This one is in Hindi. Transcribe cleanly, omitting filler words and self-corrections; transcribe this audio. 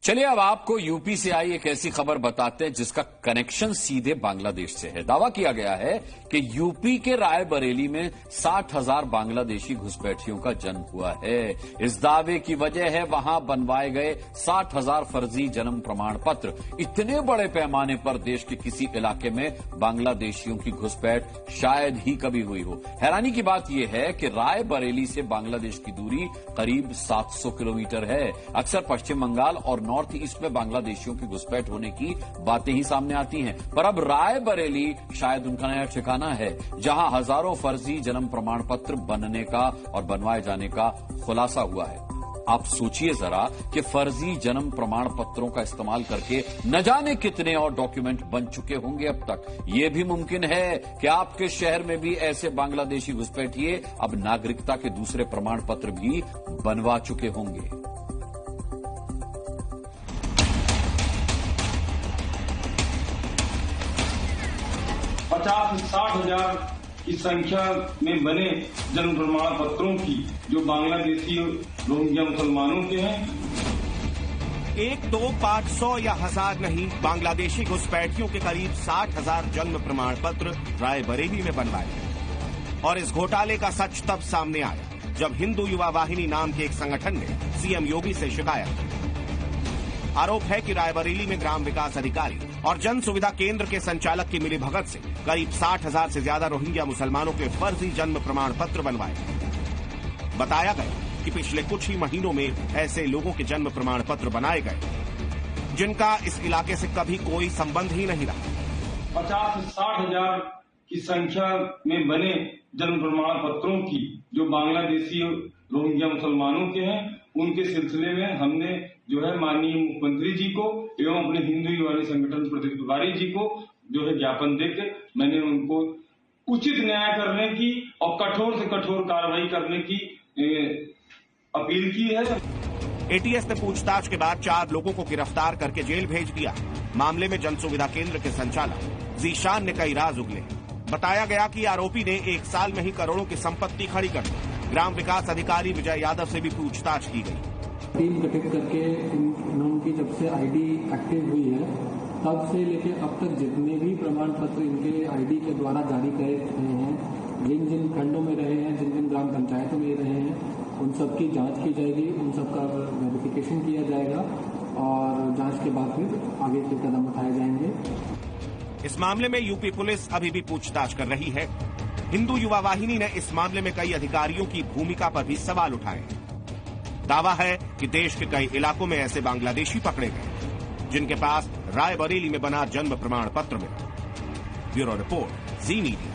चलिए अब आपको यूपी से आई एक ऐसी खबर बताते हैं जिसका कनेक्शन सीधे बांग्लादेश से है। दावा किया गया है कि यूपी के रायबरेली में 60,000 बांग्लादेशी घुसपैठियों का जन्म हुआ है। इस दावे की वजह है वहां बनवाए गए 60,000 फर्जी जन्म प्रमाण पत्र। इतने बड़े पैमाने पर देश के किसी इलाके में बांग्लादेशियों की घुसपैठ शायद ही कभी हुई हो। हैरानी की बात यह है कि रायबरेली से बांग्लादेश की दूरी करीब 700 किलोमीटर है। अक्सर पश्चिम बंगाल और नॉर्थ ईस्ट में बांग्लादेशियों की घुसपैठ होने की बातें ही सामने आती हैं, पर अब रायबरेली शायद उनका नया ठिकाना है जहां हजारों फर्जी जन्म प्रमाण पत्र बनने का और बनवाए जाने का खुलासा हुआ है। आप सोचिए जरा कि फर्जी जन्म प्रमाण पत्रों का इस्तेमाल करके न जाने कितने और डॉक्यूमेंट बन चुके होंगे अब तक। यह भी मुमकिन है कि आपके शहर में भी ऐसे बांग्लादेशी घुसपैठिए अब नागरिकता के दूसरे प्रमाण पत्र भी बनवा चुके होंगे। 50 से 60,000 की संख्या में बने जन्म प्रमाण पत्रों की जो बांग्लादेशी रोहिंग्या मुसलमानों के हैं। 1, 2, 500 या 1000 नहीं, बांग्लादेशी घुसपैठियों के करीब 60,000 जन्म प्रमाण पत्र रायबरेली में बनवाए गए। और इस घोटाले का सच तब सामने आया जब हिंदू युवा वाहिनी नाम के एक संगठन ने सीएम योगी से शिकायत की। आरोप है कि रायबरेली में ग्राम विकास अधिकारी और जन सुविधा केंद्र के संचालक की मिलीभगत से करीब 60,000 से ज्यादा रोहिंग्या मुसलमानों के फर्जी जन्म प्रमाण पत्र बनवाए। बताया गया कि पिछले कुछ ही महीनों में ऐसे लोगों के जन्म प्रमाण पत्र बनाए गए जिनका इस इलाके से कभी कोई संबंध ही नहीं रहा। 50 से 60,000 की संख्या में बने जन्म प्रमाण पत्रों की जो बांग्लादेशी रोहिंग्या मुसलमानों के हैं, उनके सिलसिले में हमने जो है माननीय मुख्यमंत्री जी को एवं अपने हिंदू युवा संगठन प्रदीप तिवारी जी को जो है ज्ञापन देकर मैंने उनको उचित न्याय करने की और कठोर से कठोर कार्रवाई करने की अपील की है। एटीएस ने पूछताछ के बाद 4 लोगों को गिरफ्तार करके जेल भेज दिया। मामले में जन सुविधा केंद्र के संचालक जीशान ने कई राज उगले। बताया गया कि आरोपी ने 1 साल में ही करोड़ों की संपत्ति खड़ी कर दी। ग्राम विकास अधिकारी विजय यादव से भी पूछताछ की गई। टीम गठित करके उनकी जब से आईडी एक्टिव हुई है तब से लेके अब तक जितने भी प्रमाण पत्र इनके आईडी के द्वारा जारी करे गए हैं, जिन जिन खंडों में रहे हैं, जिन जिन ग्राम पंचायतों में रहे हैं, उन सब की जांच की जाएगी, उन सब का वेरिफिकेशन किया जाएगा और जांच के बाद फिर आगे के कदम उठाए जाएंगे। इस मामले में यूपी पुलिस अभी भी पूछताछ कर रही है। हिंदू युवा वाहिनी ने इस मामले में कई अधिकारियों की भूमिका पर भी सवाल उठाए। दावा है कि देश के कई इलाकों में ऐसे बांग्लादेशी पकड़े गए जिनके पास रायबरेली में बना जन्म प्रमाण पत्र मिला। ब्यूरो रिपोर्ट, जी मीडिया।